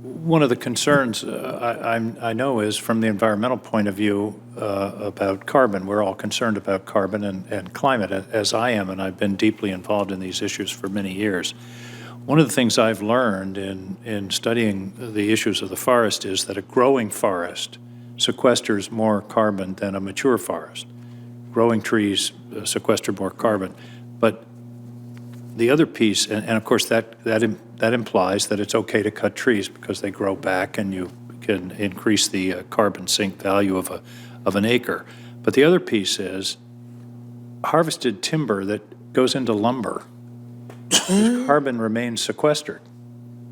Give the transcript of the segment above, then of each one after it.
One of the concerns I know is from the environmental point of view about carbon. We're all concerned about carbon and climate, as I am, and I've been deeply involved in these issues for many years. One of the things I've learned in studying the issues of the forest is that a growing forest sequesters more carbon than a mature forest. Growing trees sequester more carbon. But the other piece, and of course that implies that it's okay to cut trees because they grow back and you can increase the carbon sink value of an acre. But the other piece is harvested timber that goes into lumber. The carbon remains sequestered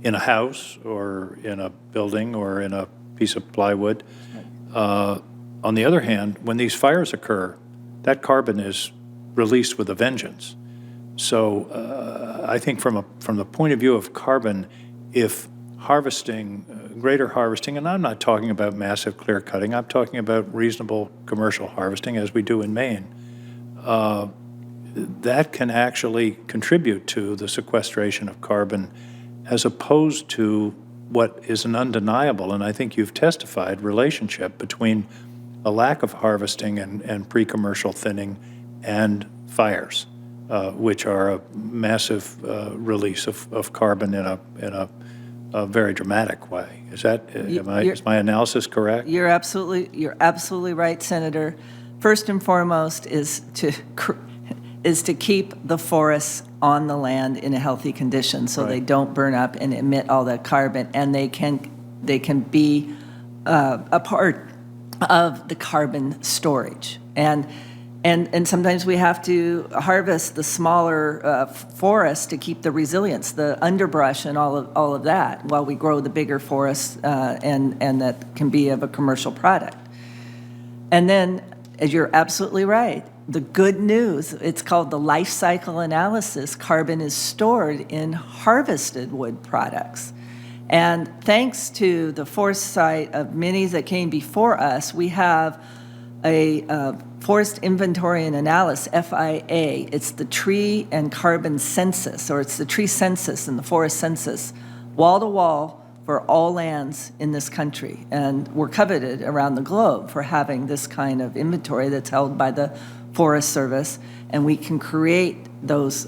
in a house or in a building or in a piece of plywood. On the other hand, when these fires occur, that carbon is released with a vengeance. So I think from the point of view of carbon, if harvesting, greater harvesting, and I'm not talking about massive clear cutting, I'm talking about reasonable commercial harvesting as we do in Maine, that can actually contribute to the sequestration of carbon as opposed to what is an undeniable, and I think you've testified, relationship between a lack of harvesting and pre-commercial thinning and fires, which are a massive release of carbon in a very dramatic way. Is my analysis correct? You're absolutely right, Senator. First and foremost is to keep the forests on the land in a healthy condition so they don't burn up and emit all that carbon, and they can be a part of the carbon storage. And sometimes we have to harvest the smaller forests to keep the resilience, the underbrush and all of that, while we grow the bigger forests and that can be of a commercial product. And then, as you're absolutely right, the good news, it's called the life cycle analysis. Carbon is stored in harvested wood products. And thanks to the foresight of many that came before us, we have a Forest Inventory and Analysis, FIA. It's the Tree and Carbon Census, or it's the Tree Census and the Forest Census, wall to wall for all lands in this country. And we're coveted around the globe for having this kind of inventory that's held by the Forest Service, and we can create those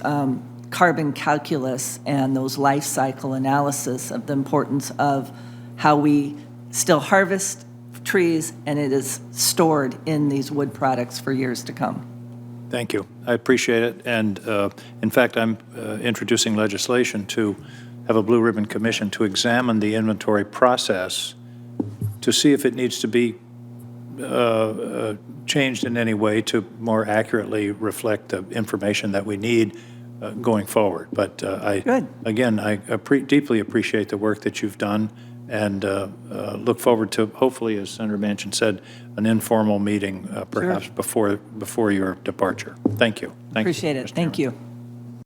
carbon calculus and those life cycle analysis of the importance of how we still harvest trees and it is stored in these wood products for years to come. Thank you. I appreciate it. And in fact, I'm introducing legislation to have a Blue Ribbon Commission to examine the inventory process to see if it needs to be changed in any way to more accurately reflect the information that we need going forward. But again, I deeply appreciate the work that you've done and look forward to, hopefully, as Senator Manchin said, an informal meeting perhaps before your departure. Thank you. Appreciate it. Thank you.